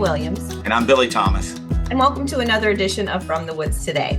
Williams. And I'm Billy Thomas. And welcome to another edition of From the Woods Today.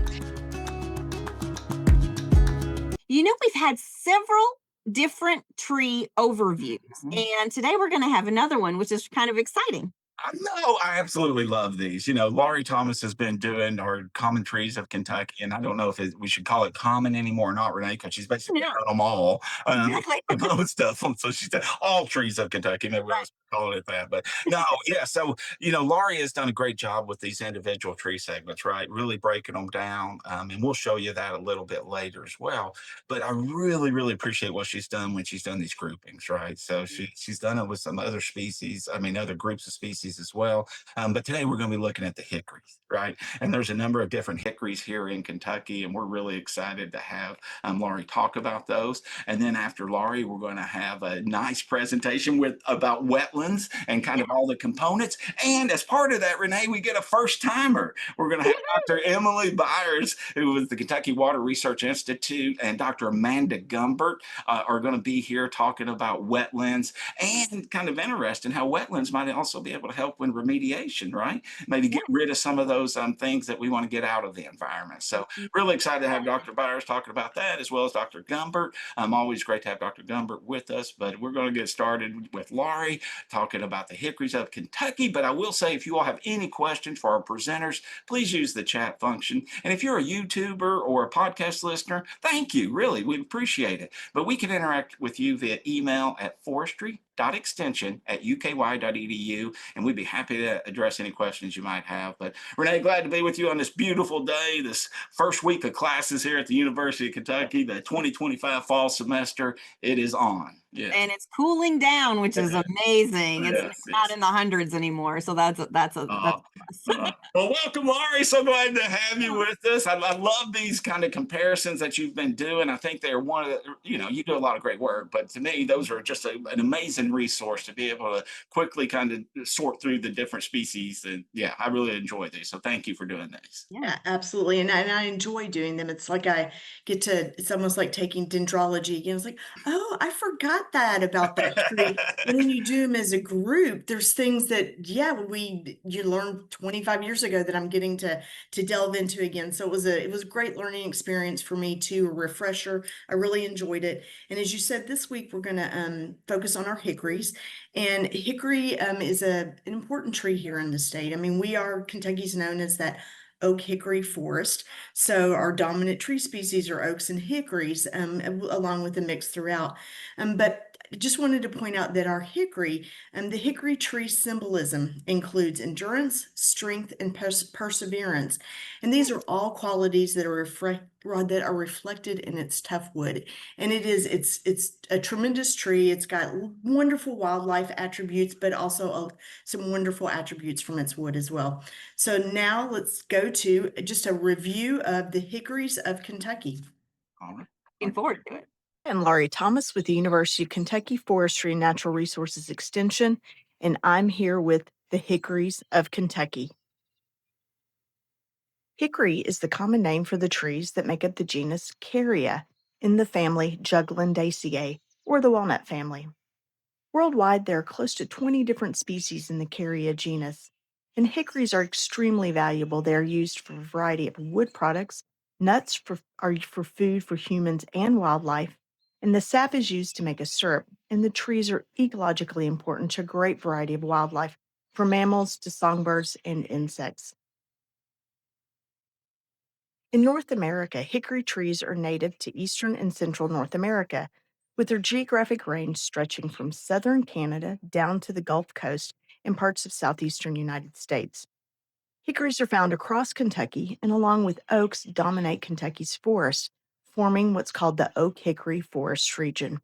You know, we've had several different tree overviews, and today we're going to have another one, which is kind of exciting. No, I absolutely love these. Laurie Thomas has been doing our common trees of Kentucky, and I don't know if we should call it common anymore or not, Renee, because she's basically done them all. Exactly. Most of them. So she said all trees of Kentucky. Maybe I was calling it that, but no, yeah. So Laurie has done a great job with these individual tree segments, right? Really breaking them down, and we'll show you that a little bit later as well. But I really, really appreciate what she's done when she's done these groupings, right? So she's done it with some other species. I mean, other groups of species as well. But today we're going to be looking at the hickories, right? And there's a number of different hickories here in Kentucky, and we're really excited to have Laurie talk about those. And then after Laurie, we're going to have a nice presentation about wetlands and kind of all the components. And as part of that, Renee, we get a first timer. We're going to have Dr. Emily Byers, who is the Kentucky Water Research Institute, and Dr. Amanda Gumbert are going to be here talking about wetlands, and kind of interesting how wetlands might also be able to help in remediation, right? Maybe get rid of some of those things that we want to get out of the environment. So really excited to have Dr. Byers talking about that, as well as Dr. Gumbert. Always great to have Dr. Gumbert with us, but we're going to get started with Laurie talking about the hickories of Kentucky. But I will say, if you all have any questions for our presenters, please use the chat function. And if you're a YouTuber or a podcast listener, thank you. Really, we appreciate it. But we can interact with you via email at forestry.extension@uky.edu, and we'd be happy to address any questions you might have. But Renee, glad to be with you on this beautiful day, this first week of classes here at the University of Kentucky, the 2025 fall semester. It is on. Yeah. And it's cooling down, which is amazing. It's not in the hundreds anymore. So that's well, welcome, Laurie. So glad to have you with us. I love these kind of comparisons that you've been doing. I think they're one of the, you do a lot of great work, but to me, those are just an amazing resource to be able to quickly kind of sort through the different species. And yeah, I really enjoy these. So thank you for doing these. Yeah, absolutely. And I enjoy doing them. It's like it's almost like taking dendrology again. It's like, oh, I forgot that about that tree. And when you do them as a group, there's things that, you learned 25 years ago that I'm getting to delve into again. So it was a great learning experience for me too, a refresher. I really enjoyed it. And as you said, this week we're going to focus on our hickories. And hickory is an important tree here in the state. I mean, Kentucky's known as that oak hickory forest. So our dominant tree species are oaks and hickories, along with a mix throughout. But I just wanted to point out that our hickory, the hickory tree symbolism includes endurance, strength, and perseverance. And these are all qualities that are reflected in its tough wood. And it's a tremendous tree. It's got wonderful wildlife attributes, but also some wonderful attributes from its wood as well. So now let's go to just a review of the hickories of Kentucky. All right. Looking forward to it. I'm Laurie Thomas with the University of Kentucky Forestry and Natural Resources Extension, and I'm here with the hickories of Kentucky. Hickory is the common name for the trees that make up the genus Carya in the family Juglundaceae, or the walnut family. Worldwide, there are close to 20 different species in the Carya genus, and hickories are extremely valuable. They are used for a variety of wood products. Nuts are for food for humans and wildlife, and the sap is used to make a syrup, and the trees are ecologically important to a great variety of wildlife, from mammals to songbirds and insects. In North America, hickory trees are native to eastern and central North America, with their geographic range stretching from southern Canada down to the Gulf Coast and parts of southeastern United States. Hickories are found across Kentucky, and along with oaks, dominate Kentucky's forests, forming what's called the oak-hickory forest region.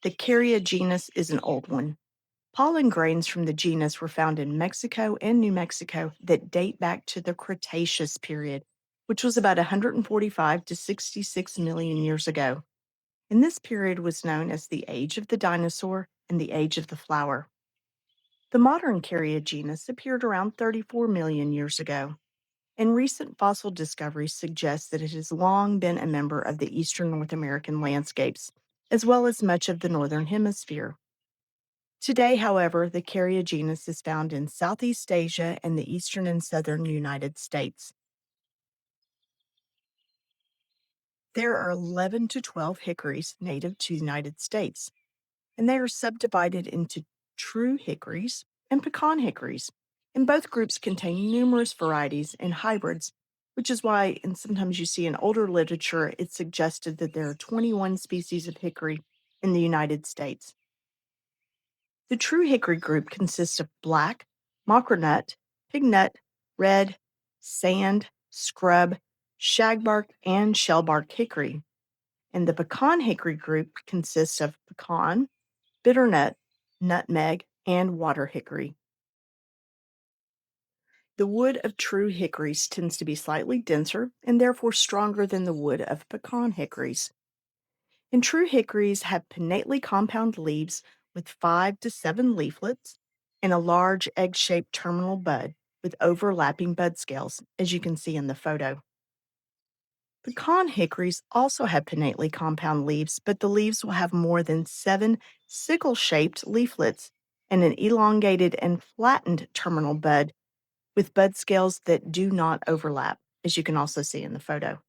The Carya genus is an old one. Pollen grains from the genus were found in Mexico and New Mexico that date back to the Cretaceous period, which was about 145 to 66 million years ago. And this period was known as the Age of the Dinosaur and the Age of the Flower. The modern Carya genus appeared around 34 million years ago, and recent fossil discoveries suggest that it has long been a member of the eastern North American landscapes, as well as much of the northern hemisphere. Today, however, the Carya genus is found in Southeast Asia and the eastern and southern United States. There are 11 to 12 hickories native to the United States, and they are subdivided into true hickories and pecan hickories. And both groups contain numerous varieties and hybrids, which is why, and sometimes you see in older literature, it's suggested that there are 21 species of hickory in the United States. The true hickory group consists of black, mockernut, pignut, red, sand, scrub, shagbark, and shellbark hickory. And the pecan hickory group consists of pecan, bitternut, nutmeg, and water hickory. The wood of true hickories tends to be slightly denser and therefore stronger than the wood of pecan hickories. And true hickories have pinnately compound leaves with 5 to 7 leaflets and a large egg-shaped terminal bud with overlapping bud scales, as you can see in the photo. Pecan hickories also have pinnately compound leaves, but the leaves will have more than 7 sickle-shaped leaflets and an elongated and flattened terminal bud with bud scales that do not overlap, as you can also see in the photo.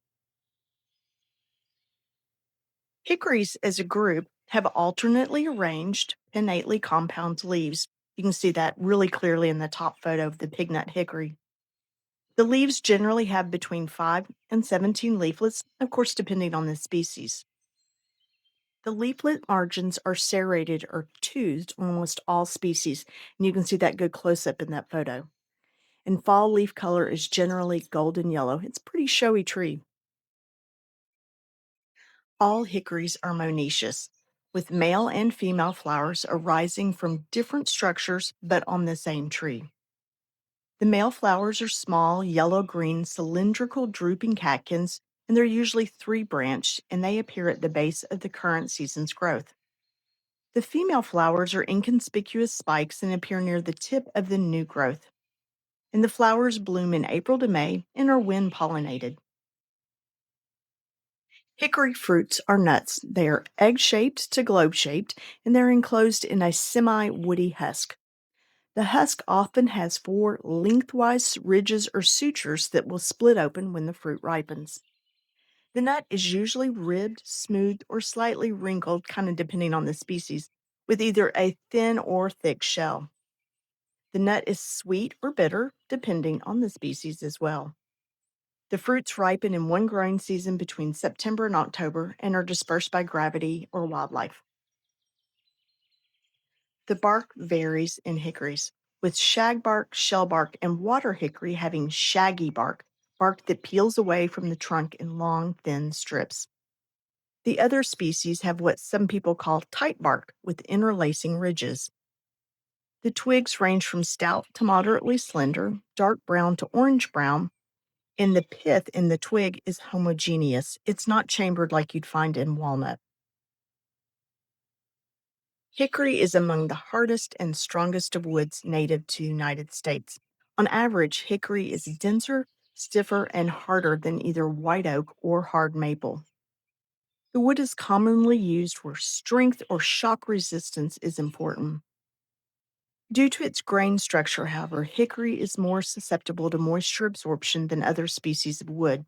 Hickories as a group have alternately arranged pinnately compound leaves. You can see that really clearly in the top photo of the pignut hickory. The leaves generally have between 5 and 17 leaflets, of course, depending on the species. The leaflet margins are serrated or toothed on almost all species, and you can see that good close up in that photo. And fall leaf color is generally golden yellow. It's a pretty showy tree. All hickories are monoecious, with male and female flowers arising from different structures but on the same tree. The male flowers are small, yellow-green, cylindrical, drooping catkins, and they're usually 3-branched, and they appear at the base of the current season's growth. The female flowers are inconspicuous spikes and appear near the tip of the new growth. And the flowers bloom in April to May and are wind pollinated. Hickory fruits are nuts. They are egg-shaped to globe-shaped, and they're enclosed in a semi-woody husk. The husk often has 4 lengthwise ridges or sutures that will split open when the fruit ripens. The nut is usually ribbed, smooth, or slightly wrinkled, kind of depending on the species, with either a thin or thick shell. The nut is sweet or bitter, depending on the species as well. The fruits ripen in one growing season between September and October and are dispersed by gravity or wildlife. The bark varies in hickories, with shagbark, shellbark, and water hickory having shaggy bark, bark that peels away from the trunk in long, thin strips. The other species have what some people call tight bark with interlacing ridges. The twigs range from stout to moderately slender, dark brown to orange brown, and the pith in the twig is homogeneous. It's not chambered like you'd find in walnut. Hickory is among the hardest and strongest of woods native to the United States. On average, hickory is denser, stiffer, and harder than either white oak or hard maple. The wood is commonly used where strength or shock resistance is important. Due to its grain structure, however, hickory is more susceptible to moisture absorption than other species of wood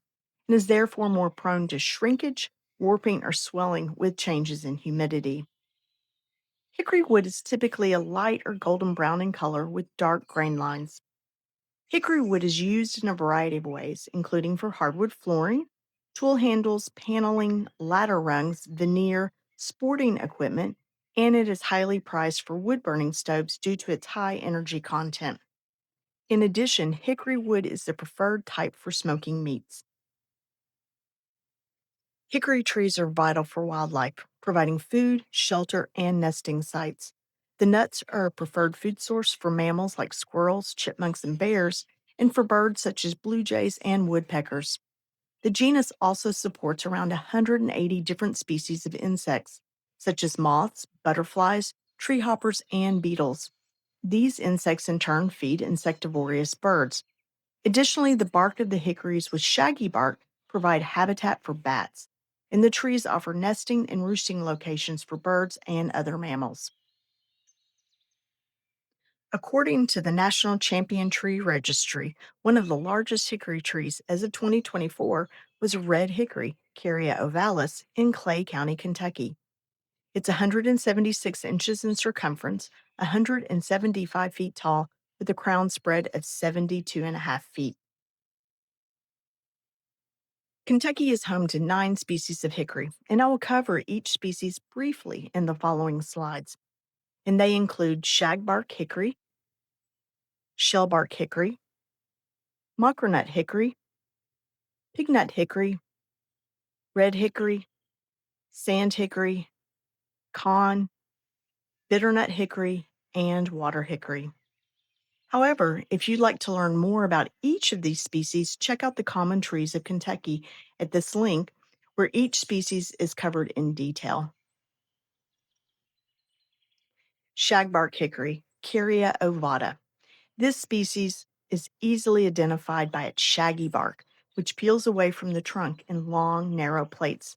and is therefore more prone to shrinkage, warping, or swelling with changes in humidity. Hickory wood is typically a light or golden brown in color with dark grain lines. Hickory wood is used in a variety of ways, including for hardwood flooring, tool handles, paneling, ladder rungs, veneer, sporting equipment, and it is highly prized for wood burning stoves due to its high energy content. In addition, hickory wood is the preferred type for smoking meats. Hickory trees are vital for wildlife, providing food, shelter, and nesting sites. The nuts are a preferred food source for mammals like squirrels, chipmunks, and bears, and for birds such as blue jays and woodpeckers. The genus also supports around 180 different species of insects, such as moths, butterflies, tree hoppers, and beetles. These insects in turn feed insectivorous birds. Additionally, the bark of the hickories with shaggy bark provide habitat for bats, and the trees offer nesting and roosting locations for birds and other mammals. According to the National Champion Tree Registry, one of the largest hickory trees as of 2024 was red hickory, Carya ovalis, in Clay County, Kentucky. It's 176 inches in circumference, 175 feet tall, with a crown spread of 72.5 feet. Kentucky is home to 9 species of hickory, and I will cover each species briefly in the following slides. And they include shagbark hickory, shellbark hickory, mockernut hickory, pignut hickory, red hickory, sand hickory, con, bitternut hickory, and water hickory. However, if you'd like to learn more about each of these species, check out the Common Trees of Kentucky at this link, where each species is covered in detail. Shagbark hickory, Carya ovata. This species is easily identified by its shaggy bark, which peels away from the trunk in long, narrow plates.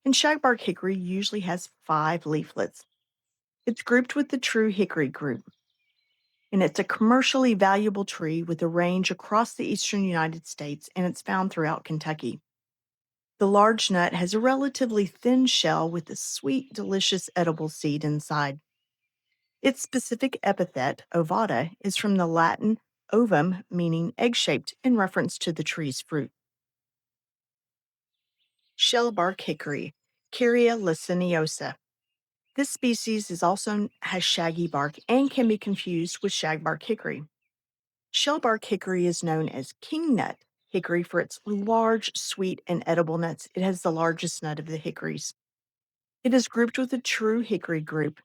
And shagbark hickory usually has 5 leaflets. It's grouped with the true hickory group, and it's a commercially valuable tree with a range across the eastern United States, and it's found throughout Kentucky. The large nut has a relatively thin shell with a sweet, delicious edible seed inside. Its specific epithet, ovata, is from the Latin ovum, meaning egg-shaped, in reference to the tree's fruit. Shellbark hickory, Carya liceniosa. This species has shaggy bark and can be confused with shagbark hickory. Shellbark hickory is known as kingnut hickory for its large, sweet, and edible nuts. It has the largest nut of the hickories. It is grouped with the true hickory group,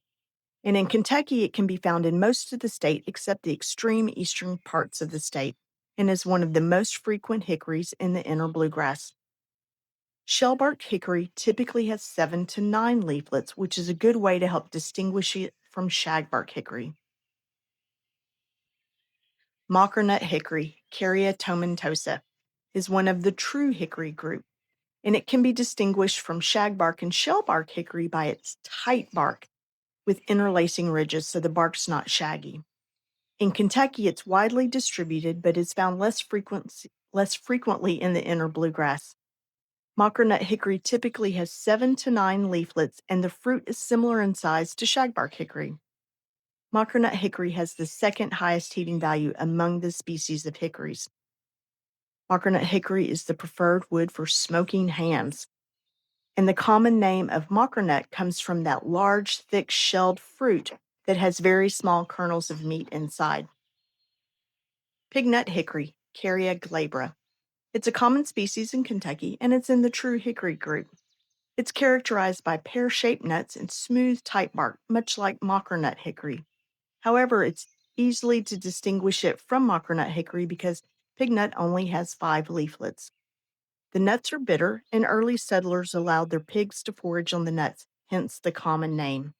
and in Kentucky it can be found in most of the state except the extreme eastern parts of the state, and is one of the most frequent hickories in the inner bluegrass. Shellbark hickory typically has 7 to 9 leaflets, which is a good way to help distinguish it from shagbark hickory. Mockernut hickory, Carya tomentosa, is one of the true hickory group, and it can be distinguished from shagbark and shellbark hickory by its tight bark with interlacing ridges so the bark's not shaggy. In Kentucky, it's widely distributed, but is found less frequently in the inner bluegrass. Mockernut hickory typically has 7 to 9 leaflets, and the fruit is similar in size to shagbark hickory. Mockernut hickory has the second highest heating value among the species of hickories. Mockernut hickory is the preferred wood for smoking hams, and the common name of mockernut comes from that large, thick shelled fruit that has very small kernels of meat inside. Pignut hickory, Carya glabra. It's a common species in Kentucky, and it's in the true hickory group. It's characterized by pear-shaped nuts and smooth, tight bark, much like mockernut hickory. However, it's easily to distinguish it from mockernut hickory because pignut only has 5 leaflets. The nuts are bitter, and early settlers allowed their pigs to forage on the nuts, hence the common name.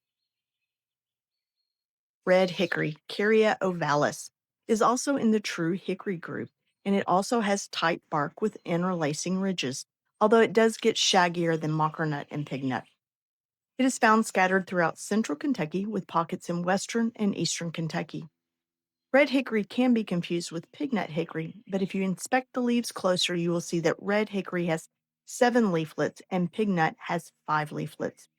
Red hickory, Carya ovalis, is also in the true hickory group, and it also has tight bark with interlacing ridges, although it does get shaggier than mockernut and pignut. It is found scattered throughout central Kentucky with pockets in western and eastern Kentucky. Red hickory can be confused with pignut hickory, but if you inspect the leaves closer, you will see that red hickory has 7 leaflets and pignut has 5 leaflets.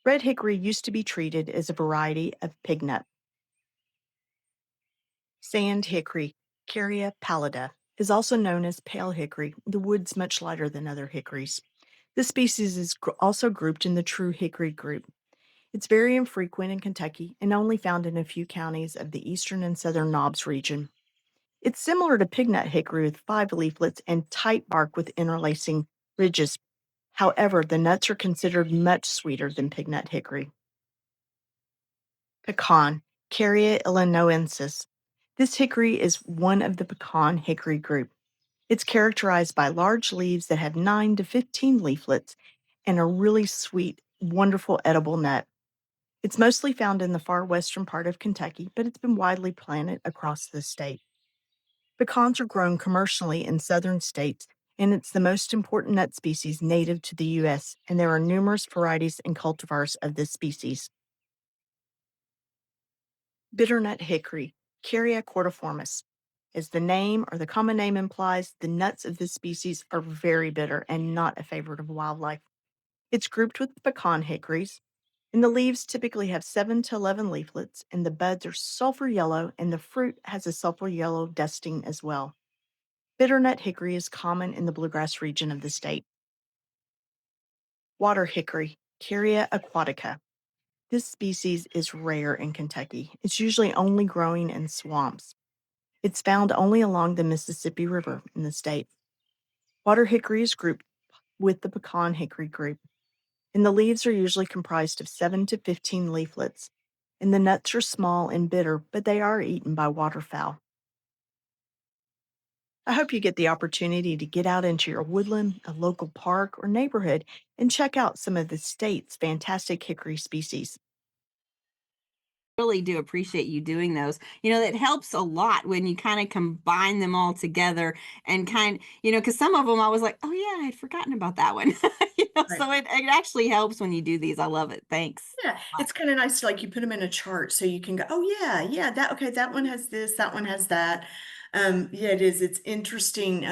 Red hickory used to be treated as a variety of pignut. Sand hickory, Carya pallida, is also known as pale hickory. The wood's much lighter than other hickories. This species is also grouped in the true hickory group. It's very infrequent in Kentucky and only found in a few counties of the eastern and southern Knobs region. It's similar to pignut hickory with 5 leaflets and tight bark with interlacing ridges. However, the nuts are considered much sweeter than pignut hickory. Pecan, Carya illinoensis. This hickory is one of the pecan hickory group. It's characterized by large leaves that have 9 to 15 leaflets and a really sweet, wonderful edible nut. It's mostly found in the far western part of Kentucky, but it's been widely planted across the state. Pecans are grown commercially in southern states, and it's the most important nut species native to the U.S., and there are numerous varieties and cultivars of this species. Bitternut hickory, Carya cordiformis. As the name or the common name implies, the nuts of this species are very bitter and not a favorite of wildlife. It's grouped with pecan hickories, and the leaves typically have 7 to 11 leaflets, and the buds are sulfur yellow, and the fruit has a sulfur yellow dusting as well. Bitternut hickory is common in the bluegrass region of the state. Water hickory, Carya aquatica. This species is rare in Kentucky. It's usually only growing in swamps. It's found only along the Mississippi River in the state. Water hickory is grouped with the pecan hickory group, and the leaves are usually comprised of 7 to 15 leaflets. And the nuts are small and bitter, but they are eaten by waterfowl. I hope you get the opportunity to get out into your woodland, a local park, or neighborhood and check out some of the state's fantastic hickory species. Really do appreciate you doing those. It helps a lot when you kind of combine them all together and because some of them I was like, oh yeah, I had forgotten about that one. Right. So it actually helps when you do these. I love it. Thanks. Yeah, it's kind of nice to like you put them in a chart so you can go, oh yeah, yeah, that okay, that one has this, that one has that. Yeah, it is. It's interesting.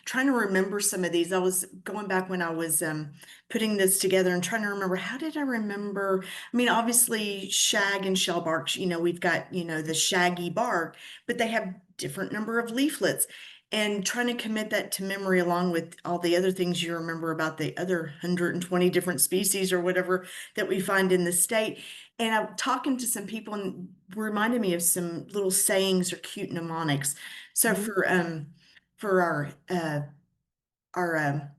Trying to remember some of these. I was going back when I was putting this together and trying to remember how did I remember? I mean, obviously shag and shellbark, we've got, the shaggy bark, but they have different number of leaflets. And trying to commit that to memory along with all the other things you remember about the other 120 different species or whatever that we find in the state. And I'm talking to some people and reminded me of some little sayings or cute mnemonics. So Mhm. for our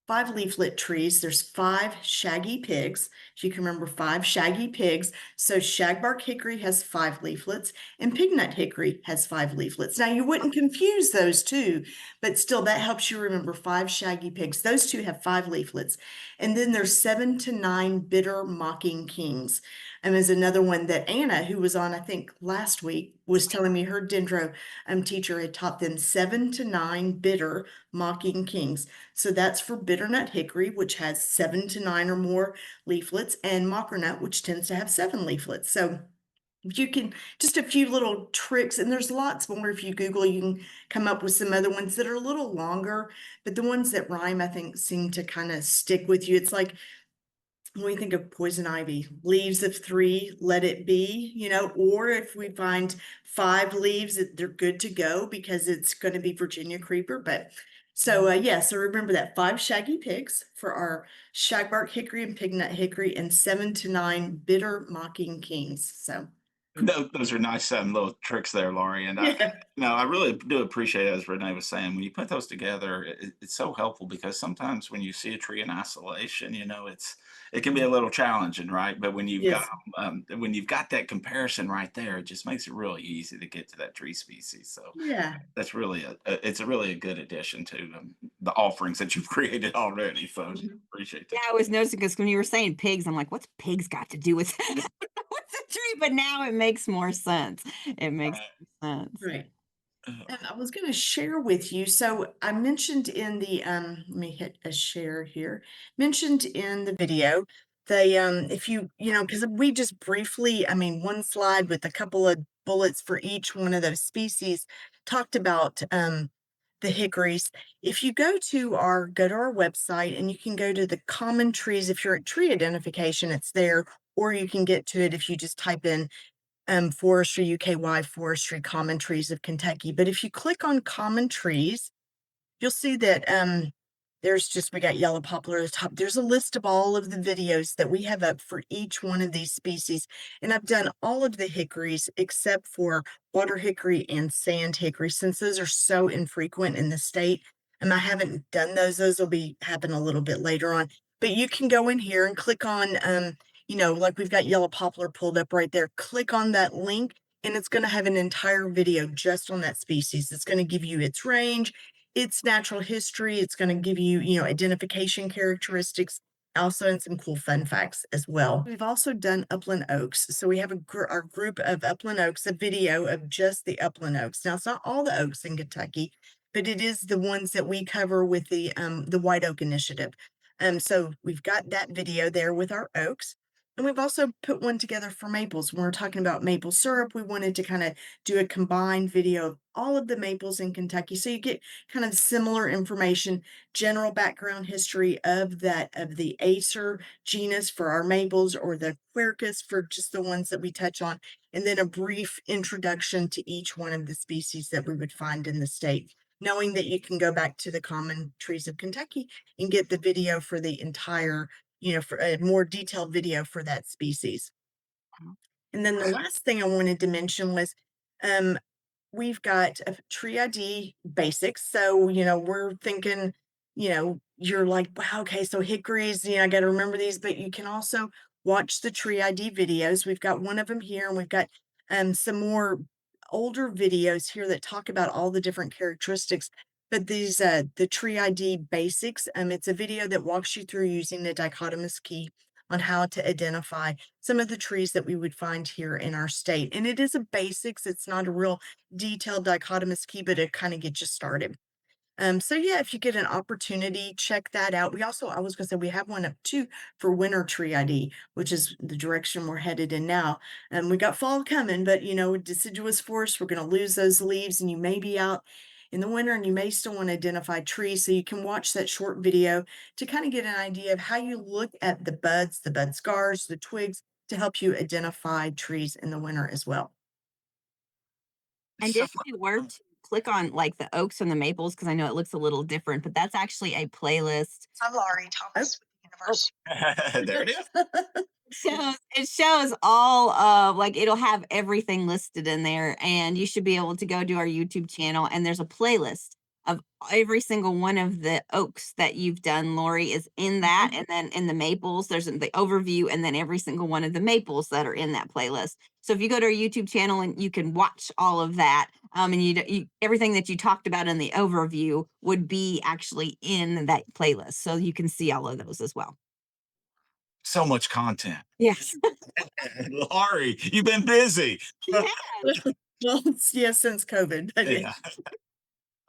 5 leaflet trees, there's 5 shaggy pigs. If you can remember 5 shaggy pigs. So shagbark hickory has 5 leaflets and pignut hickory has 5 leaflets. Now you wouldn't confuse those two, but still that helps you remember 5 shaggy pigs. Those two have 5 leaflets. And then there's 7 to 9 bitter mocking kings. And there's another one that Anna, who was on, I think last week, was telling me her dendro teacher had taught them 7 to 9 bitter mocking kings. So that's for bitternut hickory, which has 7 to 9 or more leaflets, and mockernut, which tends to have 7 leaflets. So if you can, just a few little tricks, and there's lots more. If you Google, you can come up with some other ones that are a little longer, but the ones that rhyme, I think, seem to kind of stick with you. It's like when we think of poison ivy, leaves of 3, let it be, or if we find 5 leaves, they're good to go because it's going to be Virginia creeper. But so, yeah, so remember that 5 shaggy pigs for our shagbark hickory and pignut hickory and 7 to 9 bitter mocking kings. So, Those are nice little tricks there, Laurie. And yeah, no, I really do appreciate it, as Renee was saying, when you put those together, it's so helpful because sometimes when you see a tree in isolation, it can be a little challenging, right? But yes, when you've got that comparison right there, it just makes it really easy to get to that tree species. So yeah. that's really it's a really a good addition to the offerings that you've created already. So Mhm. appreciate Yeah, that. I was noticing because when you were saying pigs, I'm like, what's pigs got to do with what's a tree? But now it makes more sense. It makes more sense. Right. Uh, And I was going to share with you. So I mentioned in the let me hit a share here. Mentioned in the video the if because we just briefly, I mean, one slide with a couple of bullets for each one of those species talked about the hickories. If you go to our website and you can go to the common trees, if you're at tree identification, it's there, or you can get to it if you just type in Forestry UKY Forestry Common Trees of Kentucky. But if you click on common trees, you'll see that we got yellow poplar at the top. There's a list of all of the videos that we have up for each one of these species. And I've done all of the hickories except for water hickory and sand hickory, since those are so infrequent in the state. And I haven't done those. Those will be happen a little bit later on. But you can go in here and click on like we've got yellow poplar pulled up right there. Click on that link and it's going to have an entire video just on that species. It's going to give you its range, its natural history. It's going to give you, identification characteristics, also and some cool fun facts as well. We've also done upland oaks. So we have our group of upland oaks, a video of just the upland oaks. Now it's not all the oaks in Kentucky, but it is the ones that we cover with the White Oak Initiative. So we've got that video there with our oaks. And we've also put one together for maples. When we're talking about maple syrup, we wanted to kind of do a combined video of all of the maples in Kentucky. So you get kind of similar information, general background history of the Acer genus for our maples, or the Quercus for just the ones that we touch on, and then a brief introduction to each one of the species that we would find in the state, knowing that you can go back to the common trees of Kentucky and get the video for the entire, for a more detailed video for that species. And then the last thing I wanted to mention was, um, we've got a tree ID basics. So, we're thinking, you're like, wow, okay, so hickories, I got to remember these, but you can also watch the tree ID videos. We've got one of them here, and we've got some more older videos here that talk about all the different characteristics. But these, the tree ID basics, it's a video that walks you through using the dichotomous key on how to identify some of the trees that we would find here in our state. And it is a basics, it's not a real detailed dichotomous key, but it kind of gets you started. So yeah, if you get an opportunity, check that out. I was gonna say we have one up too for winter tree ID, which is the direction we're headed in now. We got fall coming, but deciduous forest, we're gonna lose those leaves, and you may be out in the winter and you may still want to identify trees. So you can watch that short video to kind of get an idea of how you look at the bud scars, the twigs, to help you identify trees in the winter as well. And So if you were to click on like the oaks and the maples, because I know it looks a little different, but that's actually a playlist. I'm Laurie Oh, Thomas with the oh. University. there it is. It shows all of, like, it'll have everything listed in there, and you should be able to go to our YouTube channel, and there's a playlist of every single one of the oaks that you've done, Lori, is in that. Mhm. And then in the maples, there's the overview, and then every single one of the maples that are in that playlist. So if you go to our YouTube channel, and you can watch all of that, and everything that you talked about in the overview would be actually in that playlist, so you can see all of those as well. So much content. Yes. Laurie, you've been busy. Yeah. Well, yeah, since COVID, but yeah. Yeah.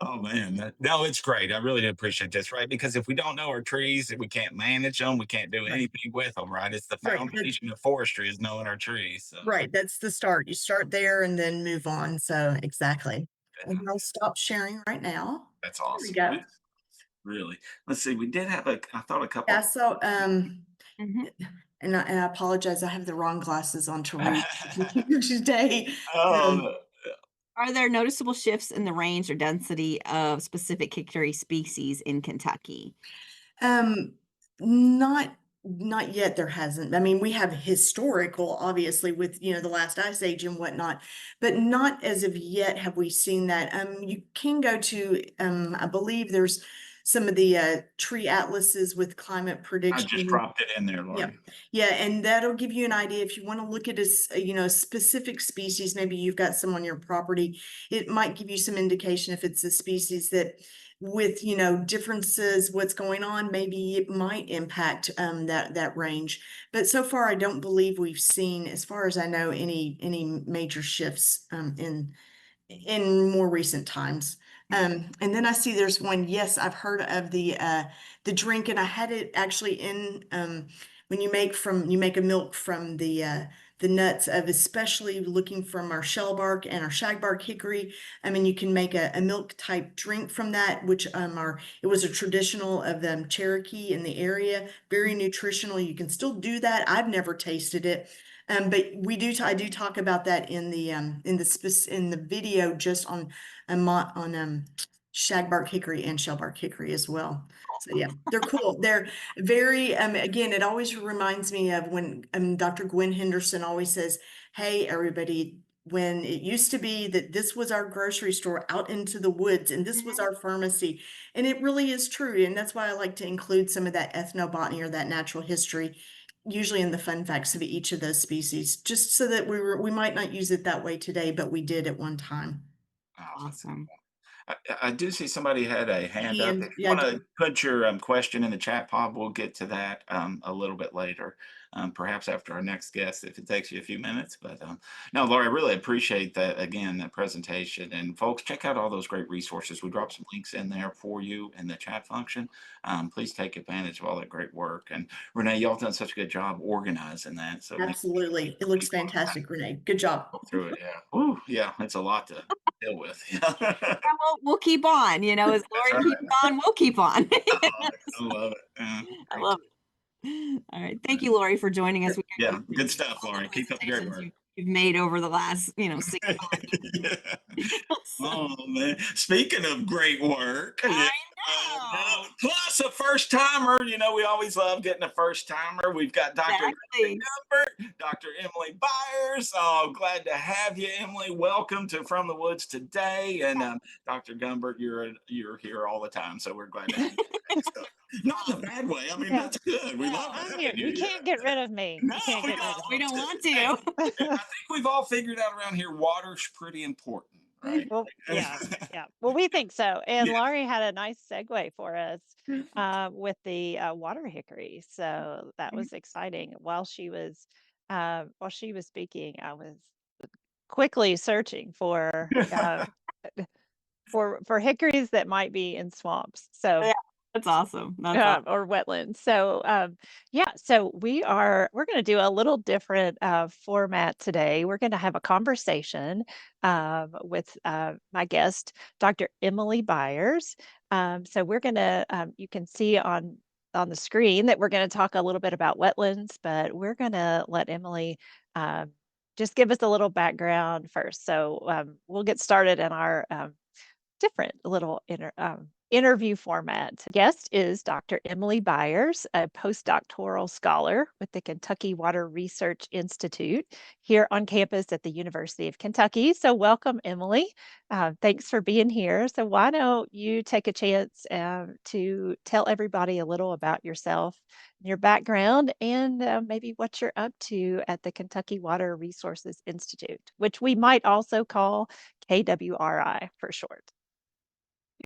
Oh man, no, it's great. I really do appreciate this, right? Because if we don't know our trees, we can't manage them. We can't do Right, anything with them, right? It's the right. foundation of forestry is knowing our trees. So Right, that's the start. You start there and then move on, so exactly. And I'll stop sharing right now. that's There we awesome. go. Really. Let's see. We did have a. I thought a Yeah, couple. so, Mhm. and I apologize, I have the wrong glasses on to read today. Um Oh, Are there noticeable shifts in the range or density of specific hickory species in Kentucky? Um, not not yet, there hasn't. I mean, we have historical, obviously, with, the last ice age and whatnot, but not as of yet have we seen that. You can go to, I believe there's some of the tree atlases with climate I just prediction. dropped it in there, Yeah. Laurie. Yeah, and that'll give you an idea if you want to look at a specific species, maybe you've got some on your property. It might give you some indication if it's a species that with, differences, what's going on, maybe it might impact that range. But so far I don't believe we've seen, as far as I know, any major shifts in more recent times. And then I see there's one, yes, I've heard of the drink, and I had it actually in when you make a milk from the nuts of, especially looking from our shellbark and our shagbark hickory. I mean, you can make a milk type drink from that, which it was a traditional of Cherokee in the area, very nutritional. You can still do that. I've never tasted it. But I do talk about that in the video, just on shagbark hickory and shellbark hickory as well. So yeah, they're cool. They're very, again, it always reminds me of when Dr. Gwen Henderson always says, "Hey, everybody, when it used to be that this was our grocery store out into the woods and this was Mhm. our pharmacy." And it really is true. And that's why I like to include some of that ethnobotany or that natural history, usually in the fun facts of each of those species, just so that we might not use it that way today, but we did at one time. Oh, that's Awesome. I do see somebody had a hand up. If And you yeah, want to put your question in the chat pod, we'll get to that a little bit later, perhaps after our next guest, if it takes you a few minutes. But no, Laura, I really appreciate that again, that presentation. And folks, check out all those great resources. We dropped some links in there for you in the chat function. Please take advantage of all that great work. And Renee, y'all done such a good job organizing that. So make absolutely. It looks fantastic, Renee. Good job. go through it. Yeah. Ooh, yeah, it's a lot to deal with. And we'll keep on, as That's Lori right. keeps on, we'll keep on. I love it. Yeah, I great. love it. All right. Thank you, Lori, for joining us. We Yeah, appreciate good stuff, all the Laurie. Keep up the great presentations work. you've made over the last, 6 Yeah. months. So, Oh man. Speaking of great work, yeah. I Yeah. know. Plus a first timer. We always love getting a first timer. We've got Dr. Exactly. Gumbert, Dr. Emily Byers. Oh, glad to have you, Emily. Welcome to From the Woods today. And Dr. Gumbert, you're here all the time, so we're glad to have you today. So, not in a bad way. I mean, Yeah, that's good. We yeah, love I'm having here. you. You Yeah. can't get rid of me. No, You can't we get rid don't of We me. don't want want to. Hey, to. I think we've all figured out around here water's pretty important, right? Well, yeah, yeah. Well, we think so. And Yeah. Laurie had a nice segue for us with the water hickory. So that was exciting. While she was speaking, I was quickly searching for hickories that might be in swamps. So Yeah, that's awesome. That's awesome. or wetlands. So yeah, so we're going to do a little different format today. We're going to have a conversation with my guest, Dr. Emily Byers. So we're going to you can see on the screen that we're going to talk a little bit about wetlands, but we're going to let Emily just give us a little background first. So we'll get started in our different little interview format. Guest is Dr. Emily Byers, a postdoctoral scholar with the Kentucky Water Research Institute here on campus at the University of Kentucky. So, welcome, Emily. Thanks for being here. So, why don't you take a chance to tell everybody a little about yourself, your background, and maybe what you're up to at the Kentucky Water Resources Institute, which we might also call KWRI for short.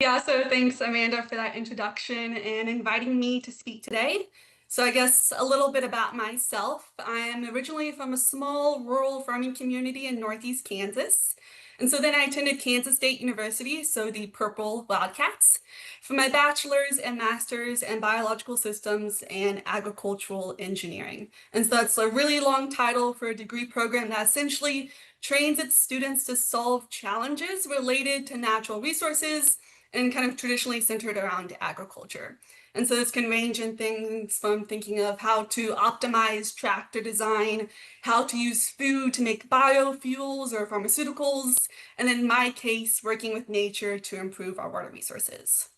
Yeah, so thanks, Amanda, for that introduction and inviting me to speak today. So, I guess a little bit about myself. I am originally from a small rural farming community in Northeast Kansas. And so then I attended Kansas State University, so the Purple Wildcats, for my bachelor's and master's in biological systems and agricultural engineering. And so that's a really long title for a degree program that essentially trains its students to solve challenges related to natural resources and kind of traditionally centered around agriculture. And so this can range in things from thinking of how to optimize tractor design, how to use food to make biofuels or pharmaceuticals, and in my case, working with nature to improve our water resources.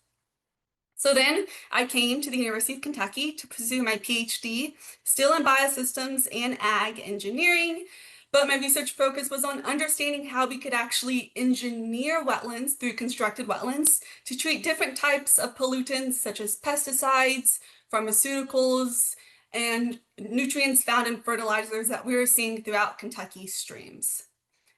So then I came to the University of Kentucky to pursue my PhD, still in biosystems and ag engineering, but my research focus was on understanding how we could actually engineer wetlands through constructed wetlands to treat different types of pollutants such as pesticides, pharmaceuticals, and nutrients found in fertilizers that we were seeing throughout Kentucky streams.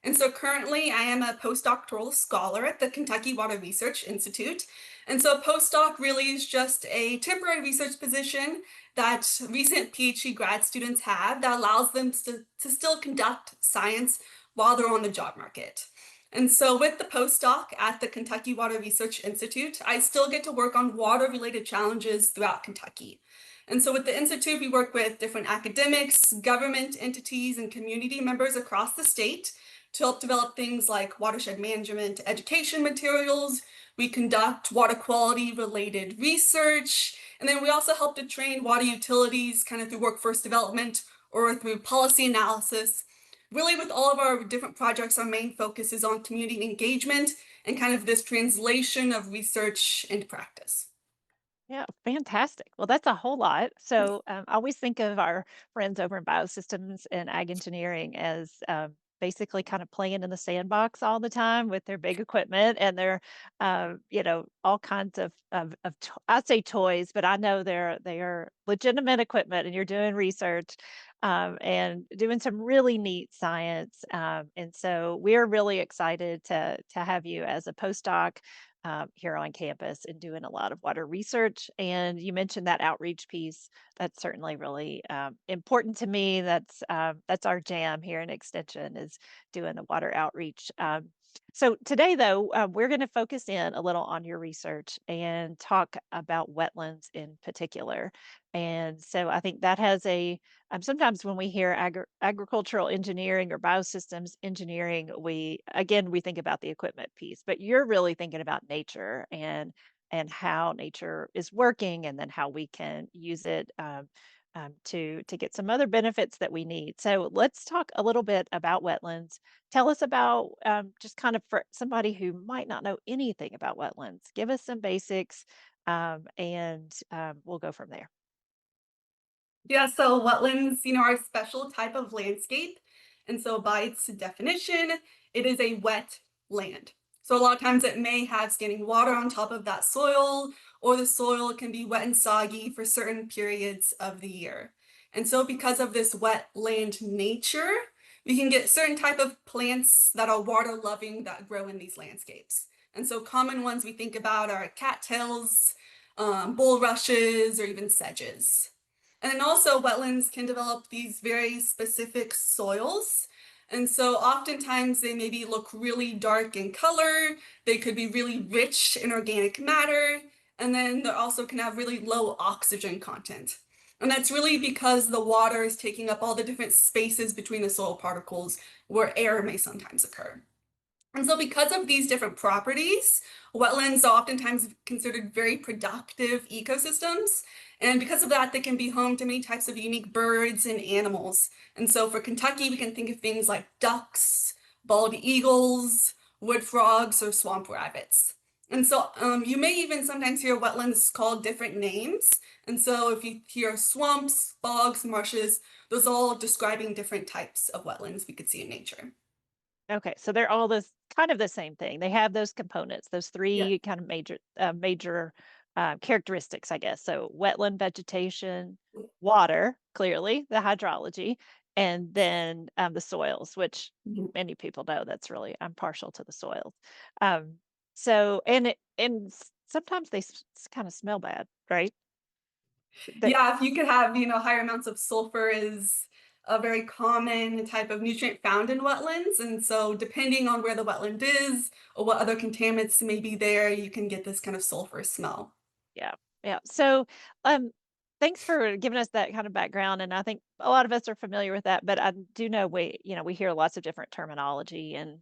And so currently I am a postdoctoral scholar at the Kentucky Water Research Institute. And so a postdoc really is just a temporary research position that recent PhD grad students have that allows them to still conduct science while they're on the job market. And so with the postdoc at the Kentucky Water Research Institute, I still get to work on water-related challenges throughout Kentucky. And so with the Institute, we work with different academics, government entities, and community members across the state to help develop things like watershed management education materials. We conduct water quality related research, and then we also help to train water utilities kind of through workforce development or through policy analysis. Really, with all of our different projects, our main focus is on community engagement and kind of this translation of research into practice. Yeah, fantastic. Well, that's a whole lot. So I always think of our friends over in biosystems and ag engineering as basically kind of playing in the sandbox all the time with their big equipment and their, all kinds of I'd say toys, but I know they are legitimate equipment, and you're doing research and doing some really neat science. And so we're really excited to have you as a postdoc here on campus and doing a lot of water research. And you mentioned that outreach piece. That's certainly really important to me. That's our jam here in Extension is doing the water outreach. So today, though, we're going to focus in a little on your research and talk about wetlands in particular. And so I think that has sometimes when we hear agricultural engineering or biosystems engineering, we think about the equipment piece, but you're really thinking about nature and how nature is working, and then how we can use it to get some other benefits that we need. So let's talk a little bit about wetlands. Tell us about just kind of for somebody who might not know anything about wetlands. Give us some basics, and we'll go from there. Yeah, so wetlands, are a special type of landscape. And so by its definition, it is a wet land. So a lot of times it may have standing water on top of that soil, or the soil can be wet and soggy for certain periods of the year. And so because of this wet land nature, we can get certain type of plants that are water loving that grow in these landscapes. And so common ones we think about are cattails, bulrushes, or even sedges. And then also wetlands can develop these very specific soils. And so oftentimes they maybe look really dark in color. They could be really rich in organic matter. And then they also can have really low oxygen content. And that's really because the water is taking up all the different spaces between the soil particles where air may sometimes occur. And so because of these different properties, wetlands are oftentimes considered very productive ecosystems. And because of that, they can be home to many types of unique birds and animals. And so for Kentucky, we can think of things like ducks, bald eagles, wood frogs, or swamp rabbits. And so you may even sometimes hear wetlands called different names. And so if you hear swamps, bogs, marshes, those are all describing different types of wetlands we could see in nature. Okay, so they're all this kind of the same thing. They have those components, those Yeah. three kind of major characteristics, I guess. So wetland vegetation, water, clearly the hydrology, and then the soils, which Mhm. many people know that's really I'm partial to the soils. Um, so sometimes they kind of smell bad, right? That Yeah, if you could have, higher amounts of sulfur is a very common type of nutrient found in wetlands. And so depending on where the wetland is or what other contaminants may be there, you can get this kind of sulfur smell. Yeah, yeah. So, um, thanks for giving us that kind of background, and I think a lot of us are familiar with that. But I do know we hear lots of different terminology, and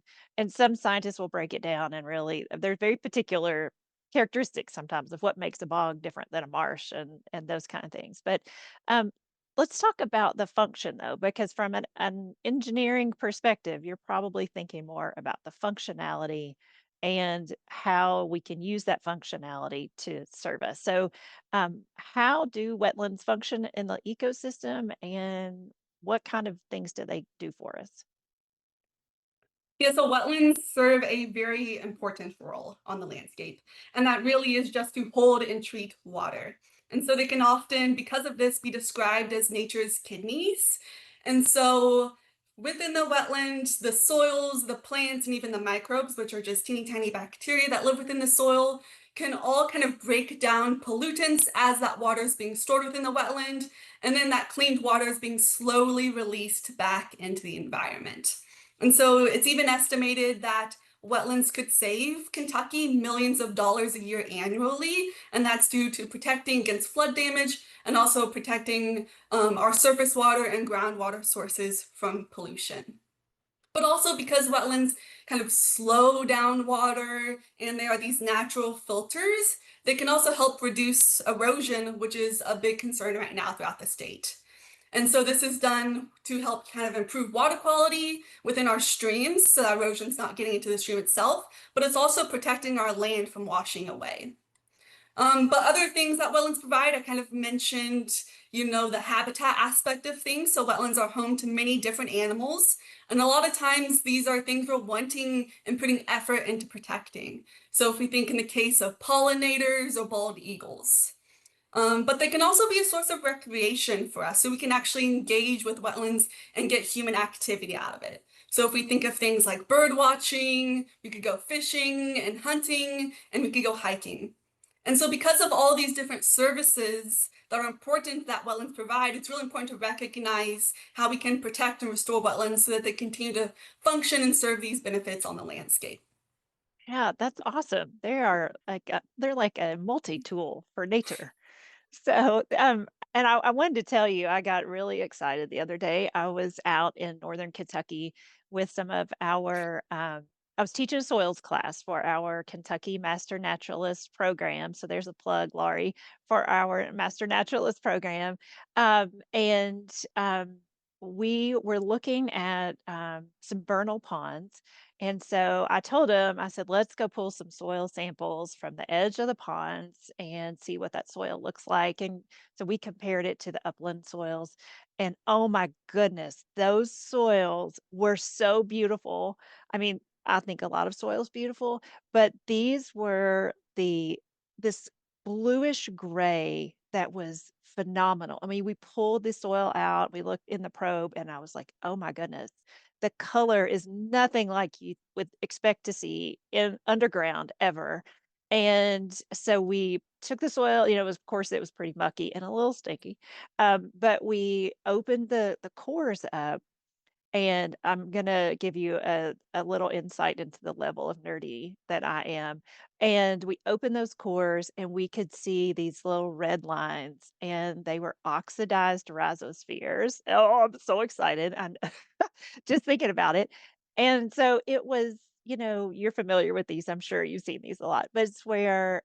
some scientists will break it down, and really, there's very particular characteristics sometimes of what makes a bog different than a marsh, and those kind of things. But um, let's talk about the function though, because from an engineering perspective, you're probably thinking more about the functionality and how we can use that functionality to serve us. So, how do wetlands function in the ecosystem, and what kind of things do they do for us? Yeah, so wetlands serve a very important role on the landscape, and that really is just to hold and treat water. And so they can often, because of this, be described as nature's kidneys. And so within the wetland, the soils, the plants, and even the microbes, which are just teeny tiny bacteria that live within the soil, can all kind of break down pollutants as that water is being stored within the wetland, and then that cleaned water is being slowly released back into the environment. And so it's even estimated that wetlands could save Kentucky millions of dollars a year annually, and that's due to protecting against flood damage and also protecting our surface water and groundwater sources from pollution. But also because wetlands kind of slow down water and they are these natural filters, they can also help reduce erosion, which is a big concern right now throughout the state. And so this is done to help kind of improve water quality within our streams so that erosion's not getting into the stream itself, but it's also protecting our land from washing away. But other things that wetlands provide, I kind of mentioned, the habitat aspect of things. So wetlands are home to many different animals. And a lot of times these are things we're wanting and putting effort into protecting. So if we think in the case of pollinators or bald eagles. But they can also be a source of recreation for us. So we can actually engage with wetlands and get human activity out of it. So if we think of things like bird watching, we could go fishing and hunting, and we could go hiking. And so because of all these different services that are important that wetlands provide, it's really important to recognize how we can protect and restore wetlands so that they continue to function and serve these benefits on the landscape. Yeah, that's awesome. They're like a multi-tool for nature. So, and I wanted to tell you, I got really excited the other day. I was out in northern Kentucky with some of I was teaching a soils class for our Kentucky Master Naturalist program. So there's a plug, Laurie, for our Master Naturalist program. And we were looking at some vernal ponds. And so I told him, I said, let's go pull some soil samples from the edge of the ponds and see what that soil looks like. And so we compared it to the upland soils. And oh my goodness, those soils were so beautiful. I mean, I think a lot of soils beautiful, but these were this bluish gray that was phenomenal. I mean, we pulled the soil out, we looked in the probe, and I was like, oh my goodness, the color is nothing like you would expect to see in underground ever. And so we took the soil, of course it was pretty mucky and a little stinky. But we opened the cores up, and I'm gonna give you a little insight into the level of nerdy that I am. And we opened those cores and we could see these little red lines, and they were oxidized rhizospheres. Oh, I'm so excited. And just thinking about it. And so it was, you're familiar with these. I'm sure you've seen these a lot, but it's where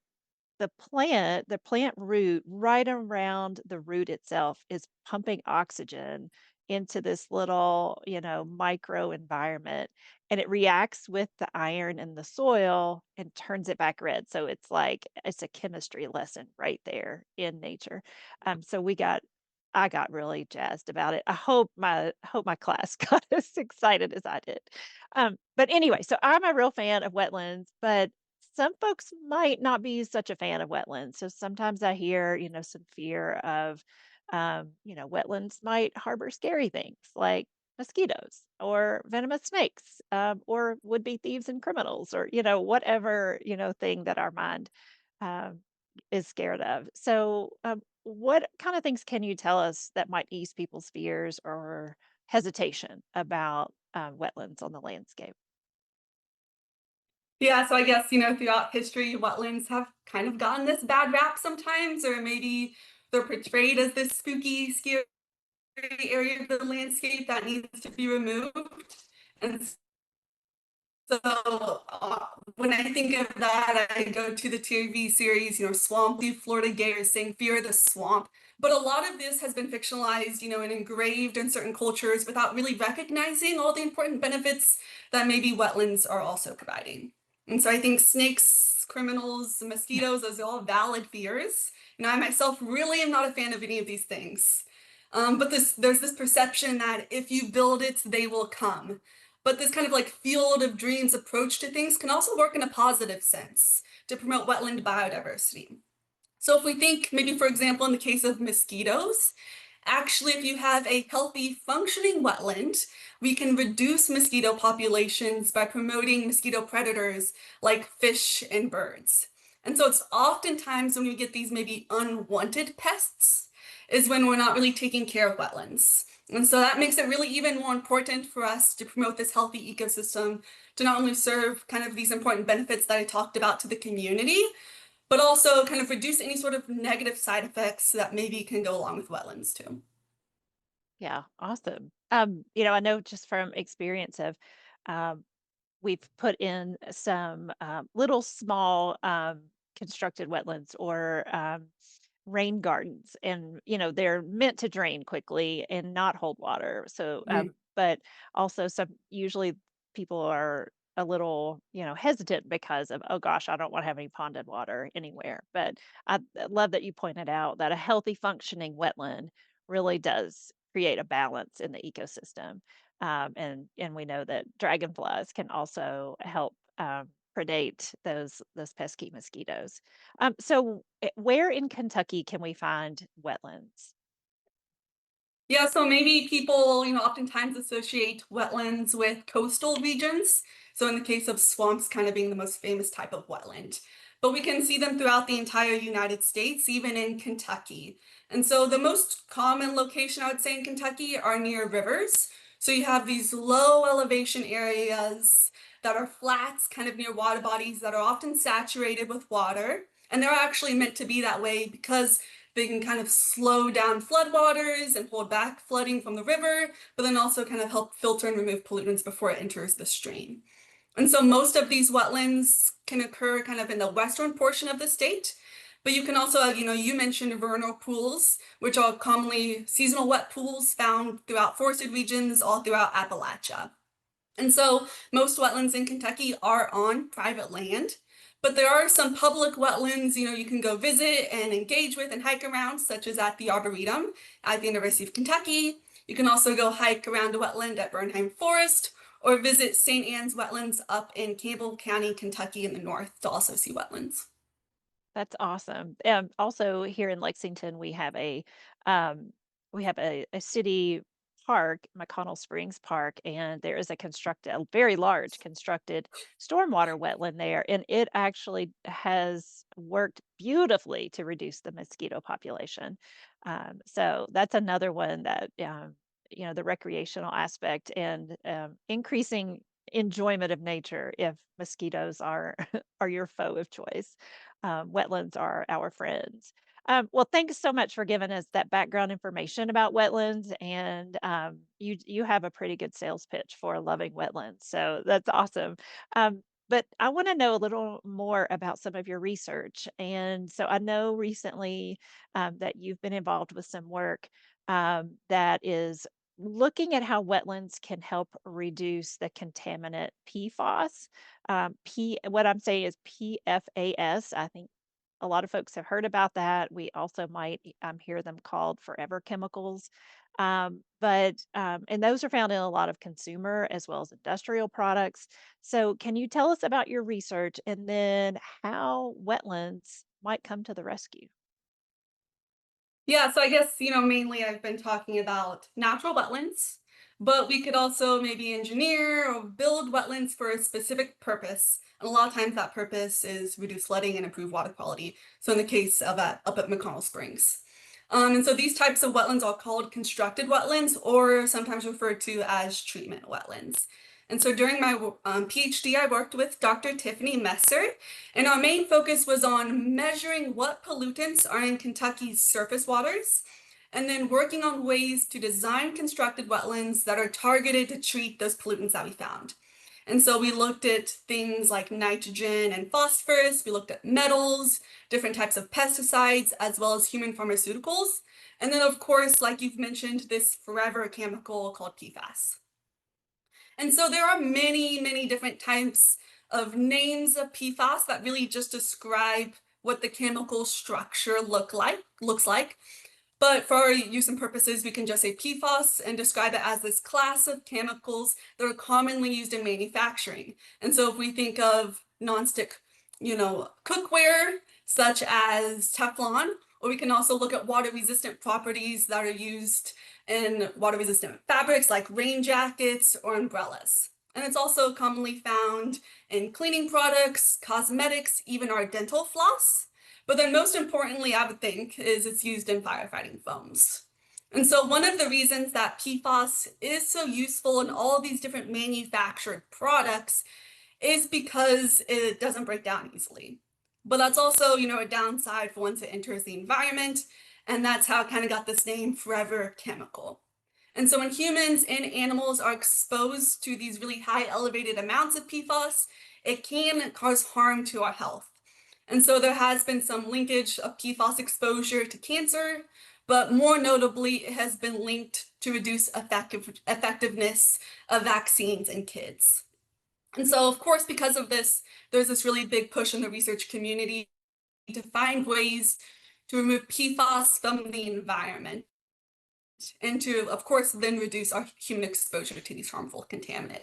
the plant root right around the root itself is pumping oxygen into this little, micro environment, and it reacts with the iron in the soil and turns it back red. So it's like it's a chemistry lesson right there in nature. So I got really jazzed about it. I hope my class got as excited as I did. But anyway, so I'm a real fan of wetlands, but some folks might not be such a fan of wetlands. So sometimes I hear, some fear of, wetlands might harbor scary things like mosquitoes or venomous snakes, or would be thieves and criminals, or, whatever, thing that our mind um, is scared of. So, what kind of things can you tell us that might ease people's fears or hesitation about wetlands on the landscape? Yeah, so I guess, throughout history, wetlands have kind of gotten this bad rap sometimes, or maybe they're portrayed as this spooky, scary area of the landscape that needs to be removed. And so when I think of that, I go to the TV series, Swamp Through Florida Gators saying Fear the Swamp. But a lot of this has been fictionalized, and engraved in certain cultures without really recognizing all the important benefits that maybe wetlands are also providing. And so I think snakes, criminals, mosquitoes, those are all valid fears. I myself really am not a fan of any of these things. But there's this perception that if you build it, they will come. But this kind of like field of dreams approach to things can also work in a positive sense to promote wetland biodiversity. So if we think maybe, for example, in the case of mosquitoes, actually, if you have a healthy functioning wetland, we can reduce mosquito populations by promoting mosquito predators like fish and birds. And so it's oftentimes when we get these maybe unwanted pests is when we're not really taking care of wetlands. And so that makes it really even more important for us to promote this healthy ecosystem to not only serve kind of these important benefits that I talked about to the community, but also kind of reduce any sort of negative side effects that maybe can go along with wetlands too. Yeah, awesome. I know just from experience of um, we've put in some little small constructed wetlands or rain gardens, and they're meant to drain quickly and not hold water. So, but also some usually people are a little hesitant because of, oh gosh, I don't want to have any ponded water anywhere. But I love that you pointed out that a healthy functioning wetland really does create a balance in the ecosystem. And we know that dragonflies can also help predate those pesky mosquitoes. So where in Kentucky can we find wetlands? Yeah, so maybe people, oftentimes associate wetlands with coastal regions. So in the case of swamps kind of being the most famous type of wetland. But we can see them throughout the entire United States, even in Kentucky. And so the most common location I would say in Kentucky are near rivers. So you have these low elevation areas that are flats, kind of near water bodies that are often saturated with water. And they're actually meant to be that way because they can kind of slow down floodwaters and hold back flooding from the river, but then also kind of help filter and remove pollutants before it enters the stream. And so most of these wetlands can occur kind of in the western portion of the state, but you can also, you mentioned vernal pools, which are commonly seasonal wet pools found throughout forested regions all throughout Appalachia. And so most wetlands in Kentucky are on private land, but there are some public wetlands, you can go visit and engage with and hike around, such as at the Arboretum at the University of Kentucky. You can also go hike around a wetland at Bernheim Forest or visit St. Anne's Wetlands up in Campbell County, Kentucky in the north to also see wetlands. That's awesome. Also here in Lexington, um, we have a city park, McConnell Springs Park, and there is a very large constructed stormwater wetland there, and it actually has worked beautifully to reduce the mosquito population. So that's another one that the recreational aspect and increasing enjoyment of nature if mosquitoes are are your foe of choice. Wetlands are our friends. Well, thanks so much for giving us that background information about wetlands, and you have a pretty good sales pitch for loving wetlands, so that's awesome. But I want to know a little more about some of your research, and so I know recently that you've been involved with some work that is looking at how wetlands can help reduce the contaminant PFAS. What I'm saying is PFAS. I think a lot of folks have heard about that. We also might hear them called forever chemicals. And those are found in a lot of consumer as well as industrial products. So, can you tell us about your research and then how wetlands might come to the rescue? Yeah, so I guess, mainly I've been talking about natural wetlands, but we could also maybe engineer or build wetlands for a specific purpose. And a lot of times that purpose is reduce flooding and improve water quality. So in the case of up at McConnell Springs. And so these types of wetlands are called constructed wetlands or sometimes referred to as treatment wetlands. And so during my PhD, I worked with Dr. Tiffany Messer, and our main focus was on measuring what pollutants are in Kentucky's surface waters, and then working on ways to design constructed wetlands that are targeted to treat those pollutants that we found. And so we looked at things like nitrogen and phosphorus, we looked at metals, different types of pesticides, as well as human pharmaceuticals. And then, of course, like you've mentioned, this forever chemical called PFAS. And so there are many, many different types of names of PFAS that really just describe what the chemical structure looks like. But for our use and purposes, we can just say PFAS and describe it as this class of chemicals that are commonly used in manufacturing. And so if we think of nonstick, cookware, such as Teflon, or we can also look at water resistant properties that are used in water resistant fabrics like rain jackets or umbrellas. And it's also commonly found in cleaning products, cosmetics, even our dental floss. But then most importantly, I would think, is it's used in firefighting foams. And so one of the reasons that PFAS is so useful in all these different manufactured products is because it doesn't break down easily. But that's also, a downside for once it enters the environment. And that's how it kind of got this name forever chemical. And so when humans and animals are exposed to these really high elevated amounts of PFAS, it can cause harm to our health. And so there has been some linkage of PFAS exposure to cancer, but more notably, it has been linked to reduce effectiveness of vaccines in kids. And so, of course, because of this, there's this really big push in the research community to find ways to remove PFAS from the environment and to, of course, then reduce our human exposure to these harmful contaminants.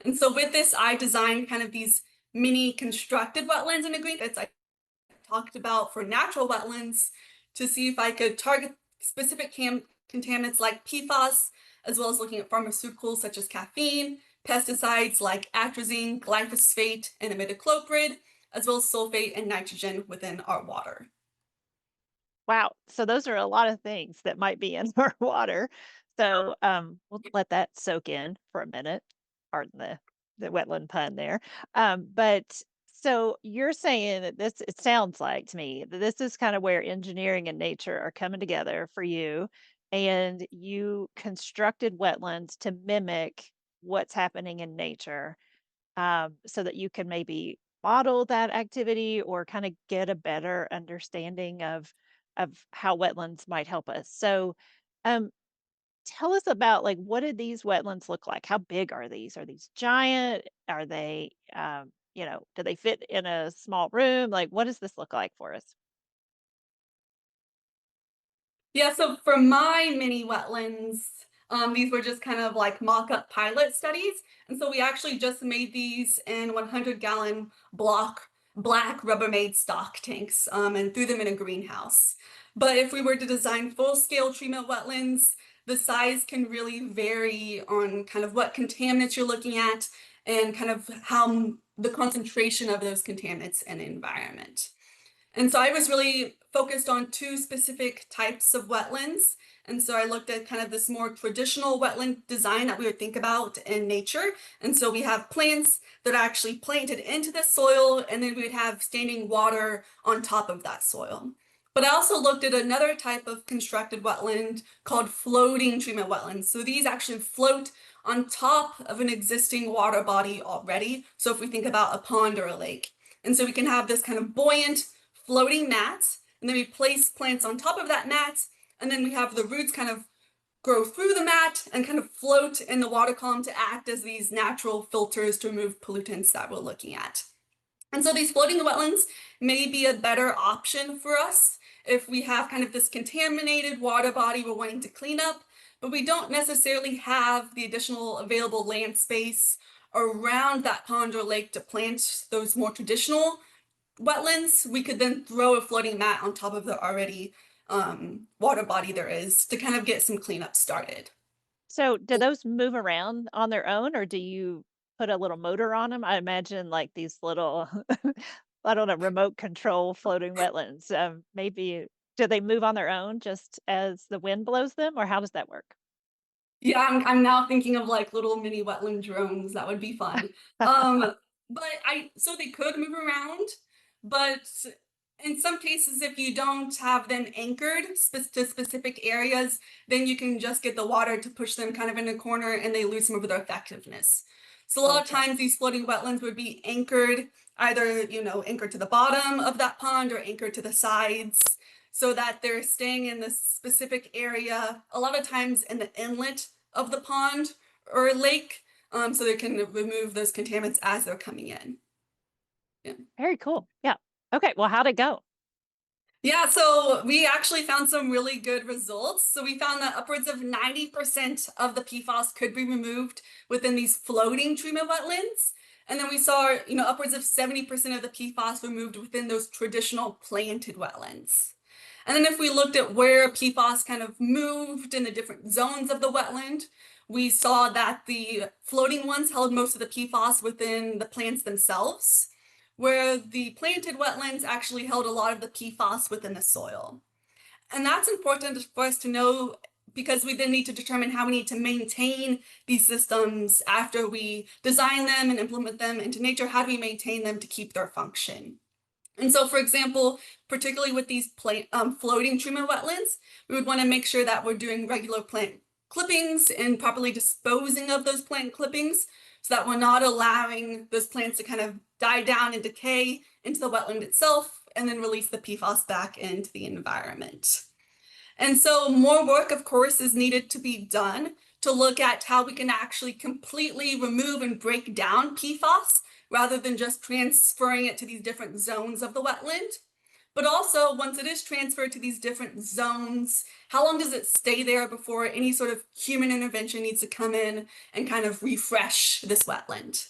And so with this, I designed kind of these mini constructed wetlands in agreements I talked about for natural wetlands to see if I could target specific contaminants like PFAS, as well as looking at pharmaceuticals such as caffeine, pesticides like atrazine, glyphosate, and imidacloprid, as well as sulfate and nitrogen within our water. Wow. So those are a lot of things that might be in our water. So we'll let that soak in for a minute. Pardon the wetland pun there. But so you're saying that this, it sounds like to me that this is kind of where engineering and nature are coming together for you. And you constructed wetlands to mimic what's happening in nature, so that you can maybe model that activity or kind of get a better understanding of how wetlands might help us. So, um, tell us about, like, what did these wetlands look like? How big are these? Are these giant? Are they, do they fit in a small room? Like, what does this look like for us? Yeah, so for my mini wetlands, these were just kind of like mock-up pilot studies. And so we actually just made these in 100-gallon black Rubbermaid stock tanks, and threw them in a greenhouse. But if we were to design full-scale treatment wetlands, the size can really vary on kind of what contaminants you're looking at and kind of how the concentration of those contaminants in the environment. And so I was really focused on two specific types of wetlands. And so I looked at kind of this more traditional wetland design that we would think about in nature. And so we have plants that are actually planted into the soil, and then we would have standing water on top of that soil. But I also looked at another type of constructed wetland called floating treatment wetlands. So these actually float on top of an existing water body already. So if we think about a pond or a lake. And so we can have this kind of buoyant floating mats, and then we place plants on top of that mat, and then we have the roots kind of grow through the mat and kind of float in the water column to act as these natural filters to remove pollutants that we're looking at. And so these floating wetlands may be a better option for us if we have kind of this contaminated water body we're wanting to clean up, but we don't necessarily have the additional available land space around that pond or lake to plant those more traditional wetlands. We could then throw a floating mat on top of the already water body there is to kind of get some cleanup started. So, do those move around on their own, or do you put a little motor on them? I imagine like these little, I don't know, remote control floating wetlands. Maybe do they move on their own just as the wind blows them, or how does that work? Yeah, I'm now thinking of like little mini wetland drones. That would be fun. But so they could move around, but in some cases, if you don't have them anchored to specific areas, then you can just get the water to push them kind of in a corner and they lose some of their effectiveness. So a lot of Okay. times these floating wetlands would be anchored, either, anchored to the bottom of that pond or anchored to the sides, so that they're staying in this specific area, a lot of times in the inlet of the pond or lake, so they can remove those contaminants as they're coming in. Yeah. Very cool. Yeah. Okay. Well, how'd it go? Yeah, so we actually found some really good results. So we found that upwards of 90% of the PFAS could be removed within these floating treatment wetlands. And then we saw, upwards of 70% of the PFAS removed within those traditional planted wetlands. And then if we looked at where PFAS kind of moved in the different zones of the wetland, we saw that the floating ones held most of the PFAS within the plants themselves, where the planted wetlands actually held a lot of the PFAS within the soil. And that's important for us to know because we then need to determine how we need to maintain these systems after we design them and implement them into nature. How do we maintain them to keep their function? And so, for example, particularly with these floating treatment wetlands, we would want to make sure that we're doing regular plant clippings and properly disposing of those plant clippings so that we're not allowing those plants to kind of die down and decay into the wetland itself and then release the PFAS back into the environment. And so more work, of course, is needed to be done to look at how we can actually completely remove and break down PFAS rather than just transferring it to these different zones of the wetland. But also, once it is transferred to these different zones, how long does it stay there before any sort of human intervention needs to come in and kind of refresh this wetland?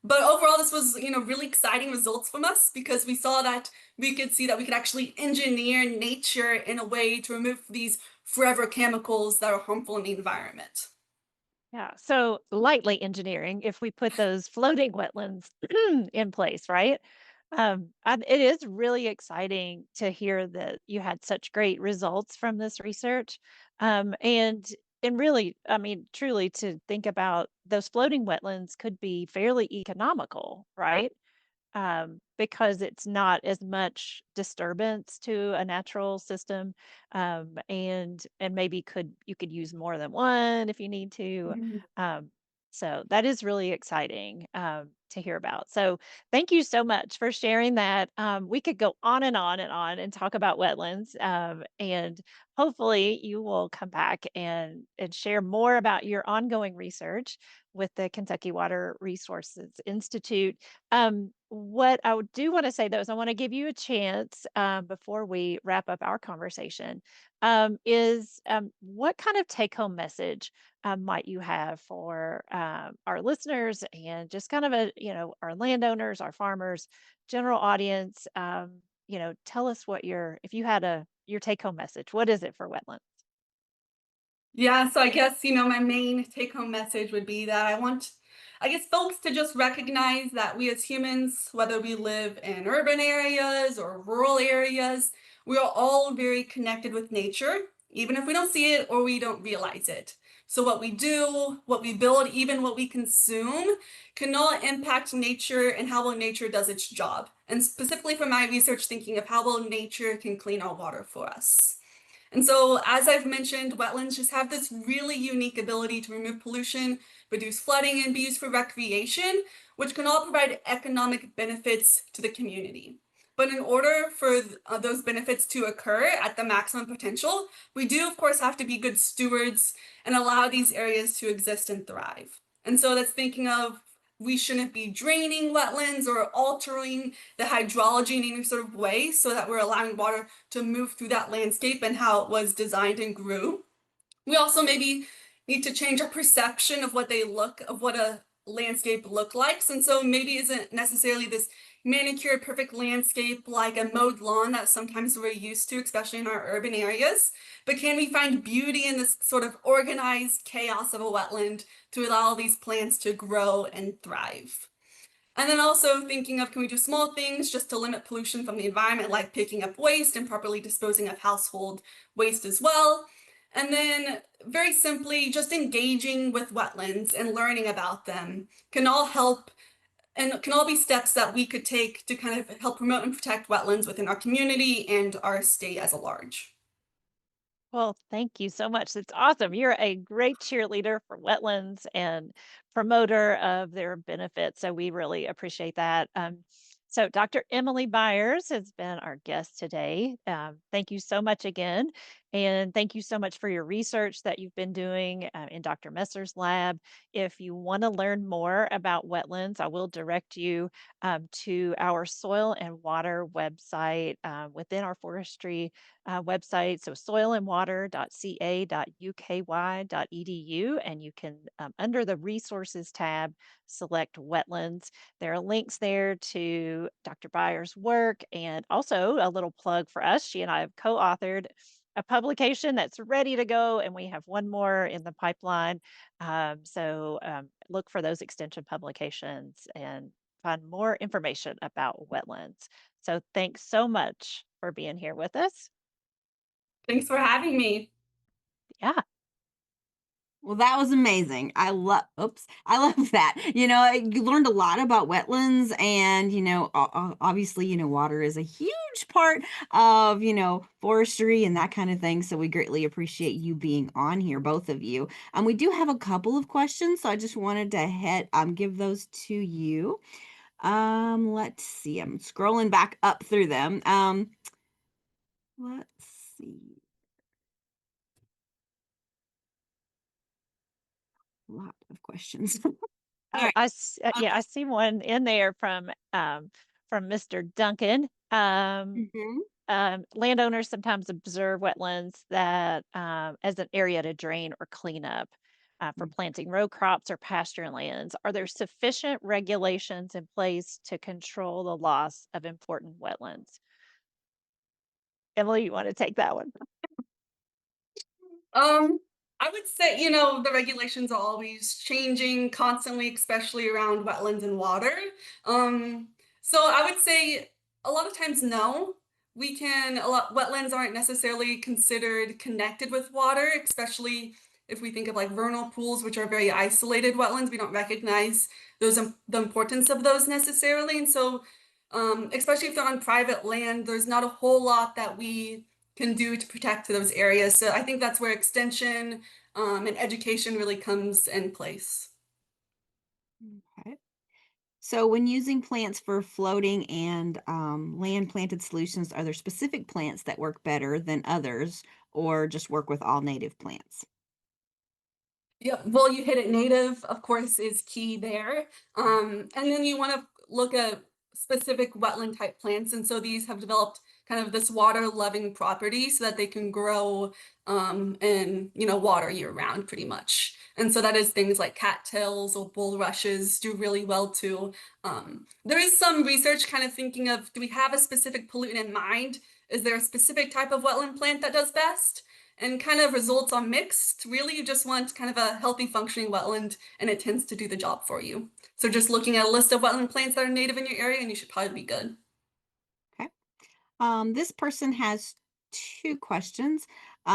But overall, this was, really exciting results from us because we saw that we could see that we could actually engineer nature in a way to remove these forever chemicals that are harmful in the environment. Yeah. So lightly engineering, if we put those floating wetlands in place, right? It is really exciting to hear that you had such great results from this research. And really, I mean, truly to think about those floating wetlands could be fairly economical, right? Because it's not as much disturbance to a natural system, and maybe you could use more than one if you need to. Mhm. So that is really exciting to hear about. So thank you so much for sharing that. We could go on and on and on and talk about wetlands, and hopefully you will come back and share more about your ongoing research with the Kentucky Water Resources Institute. What I do want to say though is I want to give you a chance before we wrap up our conversation. Is What kind of take home message might you have for our listeners and just kind of our landowners, our farmers, general audience? Tell us what if you had your take home message, what is it for wetlands? Yeah, so I guess, my main take home message would be that I guess, folks to just recognize that we as humans, whether we live in urban areas or rural areas, we are all very connected with nature, even if we don't see it or we don't realize it. So what we do, what we build, even what we consume can all impact nature and how well nature does its job. And specifically for my research, thinking of how well nature can clean our water for us. And so, as I've mentioned, wetlands just have this really unique ability to remove pollution, reduce flooding, and be used for recreation, which can all provide economic benefits to the community. But in order for those benefits to occur at the maximum potential, we do, of course, have to be good stewards and allow these areas to exist and thrive. And so that's thinking of we shouldn't be draining wetlands or altering the hydrology in any sort of way so that we're allowing water to move through that landscape and how it was designed and grew. We also maybe need to change our perception of what a landscape look like. And so maybe isn't necessarily this manicured perfect landscape like a mowed lawn that sometimes we're used to, especially in our urban areas. But can we find beauty in this sort of organized chaos of a wetland to allow these plants to grow and thrive? And then also thinking of, can we do small things just to limit pollution from the environment, like picking up waste and properly disposing of household waste as well. And then very simply, just engaging with wetlands and learning about them can all help and can all be steps that we could take to kind of help promote and protect wetlands within our community and our state as a large. Well, thank you so much. It's awesome. You're a great cheerleader for wetlands and promoter of their benefits. So we really appreciate that. So Dr. Emily Byers has been our guest today. Thank you so much again. And thank you so much for your research that you've been doing in Dr. Messer's lab. If you want to learn more about wetlands, I will direct you to our soil and water website within our forestry website. So soilandwater.ca.uky.edu, and you can, under the resources tab, select wetlands. There are links there to Dr. Byers' work and also a little plug for us. She and I have co authored a publication that's ready to go, and we have one more in the pipeline. Look for those extension publications and find more information about wetlands. So thanks so much for being here with us. Thanks for having me. Yeah. Well, that was amazing. I love that. You learned a lot about wetlands and, obviously, water is a huge part of, forestry and that kind of thing. So we greatly appreciate you being on here, both of you. We do have a couple of questions, so I just wanted to give those to you. Let's see. I'm scrolling back up through them. Let's see. Lot of questions. All Oh, right. yeah, I see one in there from Mr. Duncan. Mhm. Landowners sometimes observe wetlands that as an area to drain or clean up. for planting row crops or pasture lands. Are there sufficient regulations in place to control the loss of important wetlands? Emily, you want to take that one? I would say, the regulations are always changing constantly, especially around wetlands and water. Um, so I would say a lot of times, no. Wetlands aren't necessarily considered connected with water, especially if we think of like vernal pools, which are very isolated wetlands. We don't recognize the importance of those necessarily. And so, especially if they're on private land, there's not a whole lot that we can do to protect those areas. So I think that's where extension and education really comes in place. Okay. So when using plants for floating and land planted solutions, are there specific plants that work better than others or just work with all native plants? Yep. Well, you hit it. Native, of course, is key there. And then you want to look at specific wetland type plants. And so these have developed kind of this water loving property so that they can grow in, water year round pretty much. And so that is things like cattails or bulrushes do really well too. There is some research kind of thinking of, do we have a specific pollutant in mind? Is there a specific type of wetland plant that does best? And kind of results are mixed. Really, you just want kind of a healthy functioning wetland, and it tends to do the job for you. So just looking at a list of wetland plants that are native in your area, and you should probably be good. Okay. This person has two questions. They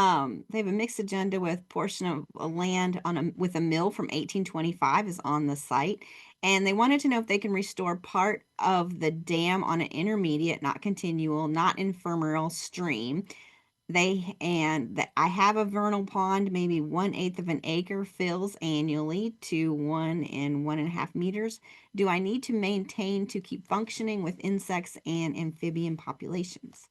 have a mixed agenda with portion of a land with a mill from 1825 is on the site, and they wanted to know if they can restore part of the dam on an intermediate, not continual, not ephemeral stream. That I have a vernal pond, maybe 1/8 of an acre fills annually to 1 and 1.5 meters. Do I need to maintain to keep functioning with insects and amphibian populations?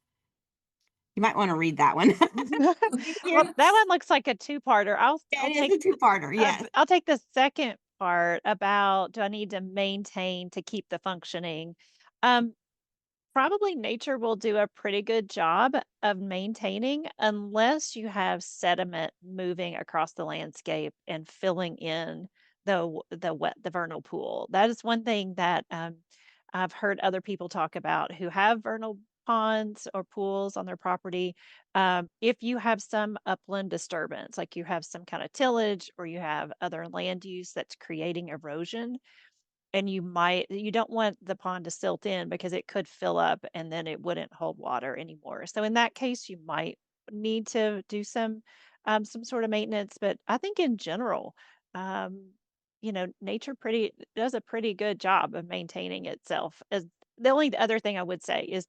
You might want to read that one. Thank Well, you. that one looks like a two-parter. I'll It is take a two-parter, yes. I'll take the second part about do I need to maintain to keep the functioning. Um, Probably nature will do a pretty good job of maintaining unless you have sediment moving across the landscape and filling in the vernal pool. That is one thing that I've heard other people talk about who have vernal ponds or pools on their property. If you have some upland disturbance, like you have some kind of tillage or you have other land use that's creating erosion, and you don't want the pond to silt in because it could fill up and then it wouldn't hold water anymore. So in that case, you might need to do some sort of maintenance. But I think in general, um, nature pretty does a pretty good job of maintaining itself. As the only other thing I would say is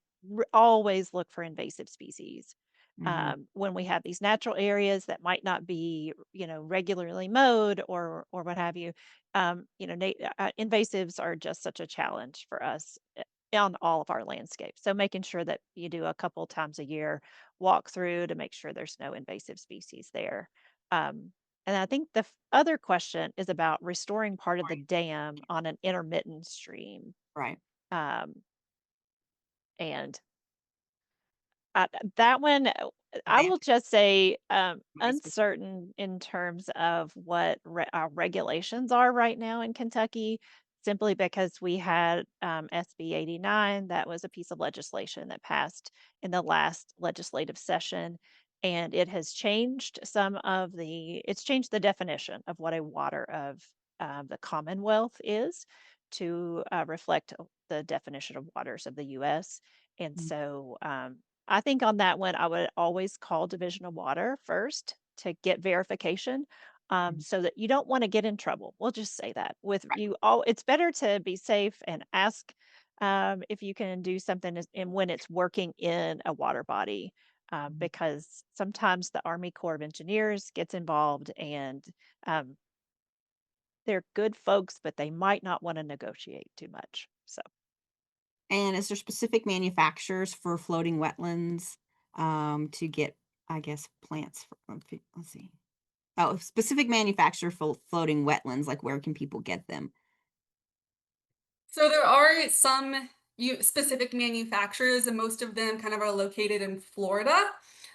always look for invasive species. Mhm. When we have these natural areas that might not be, regularly mowed or what have you, invasives are just such a challenge for us on all of our landscapes. So making sure that you do a couple times a year walk through to make sure there's no invasive species there. And I think the other question is about restoring part of the dam on an intermittent stream. Right. Um, and that one, I That will just say, very specific. uncertain in terms of what our regulations are right now in Kentucky, simply because we had SB 89. That was a piece of legislation that passed in the last legislative session. And it has changed it's changed the definition of what a water of the Commonwealth is to reflect the definition of waters of the US. And Mm. so, I think on that one, I would always call Division of Water first to get verification, Mhm. so that you don't want to get in trouble. We'll just say that with Right. you all, it's better to be safe and ask if you can do something and when it's working in a water body, Mhm. because sometimes the Army Corps of Engineers gets involved and um, they're good folks, but they might not want to negotiate too much. So. And is there specific manufacturers for floating wetlands to get, I guess, plants? Let's see. Oh, specific manufacturer for floating wetlands. Like where can people get them? So there are some specific manufacturers, and most of them kind of are located in Florida.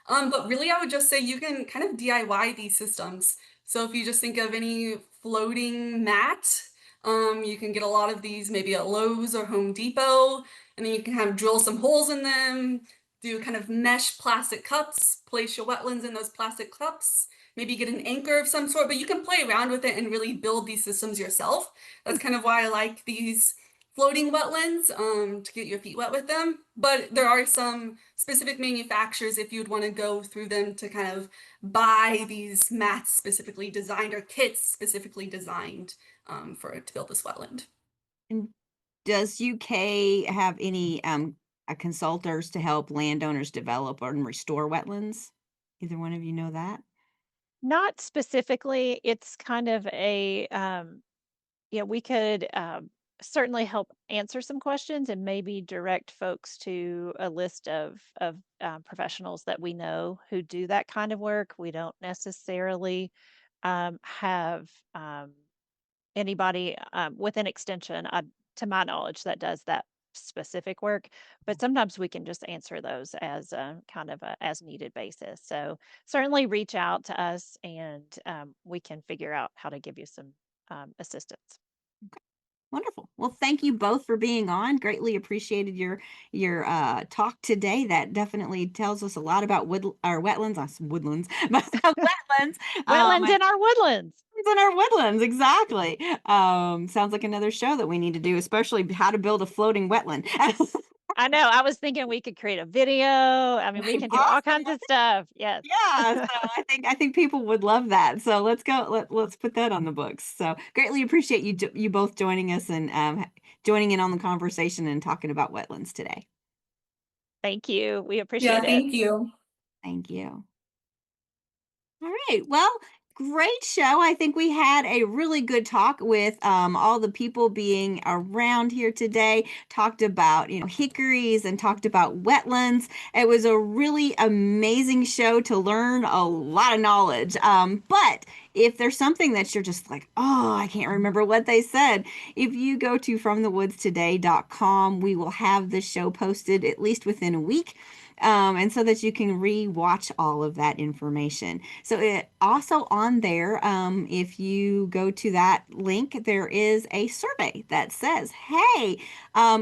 But really, I would just say you can kind of DIY these systems. So if you just think of any floating mat, you can get a lot of these maybe at Lowe's or Home Depot, and then you can kind of drill some holes in them, do kind of mesh plastic cups, place your wetlands in those plastic cups, maybe get an anchor of some sort, but you can play around with it and really build these systems yourself. That's kind of why I like these floating wetlands, to get your feet wet with them. But there are some specific manufacturers if you'd want to go through them to kind of buy these mats specifically designed or kits specifically designed to build this wetland. And does UK have any consultants to help landowners develop and restore wetlands? Either one of you know that? Not specifically. It's kind of a, yeah, we could certainly help answer some questions and maybe direct folks to a list of professionals that we know who do that kind of work. We don't necessarily have anybody with an extension, to my knowledge, that does that specific work. But sometimes we can just answer those as a kind of a as needed basis. So certainly reach out to us, and we can figure out how to give you some assistance. Wonderful. Well, thank you both for being on. Greatly appreciated your talk today. That definitely tells us a lot about our wetlands, woodlands, but wetlands. Wetlands And in our woodlands. in our woodlands, exactly. Sounds like another show that we need to do, especially how to build a floating wetland. I know. I was thinking we could create a video. I mean, we can do all kinds of stuff. Yes. Yeah, so I think people would love that. So let's go. Let's put that on the books. So greatly appreciate you both joining us and joining in on the conversation and talking about wetlands today. Thank you. We Yeah, appreciate it. thank you. Thank you. All right. Well, great show. I think we had a really good talk with all the people being around here today. Talked about, hickories and talked about wetlands. It was a really amazing show to learn a lot of knowledge. But if there's something that you're just like, oh, I can't remember what they said, if you go to fromthewoodstoday.com, we will have the show posted at least within a week. And so that you can re-watch all of that information. So it also on there, if you go to that link, there is a survey that says, hey,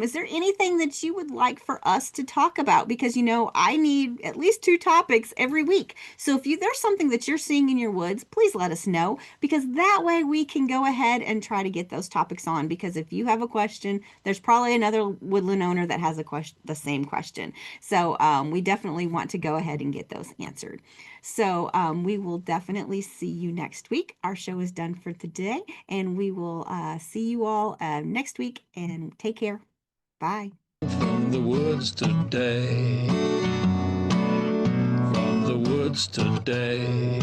is there anything that you would like for us to talk about? Because, I need at least 2 topics every week. So if there's something that you're seeing in your woods, please let us know, because that way we can go ahead and try to get those topics on. Because if you have a question, there's probably another woodland owner that has the same question. So we definitely want to go ahead and get those answered. So we will definitely see you next week. Our show is done for today, and we will see you all next week, and take care. Bye. From the woods today. From the woods today.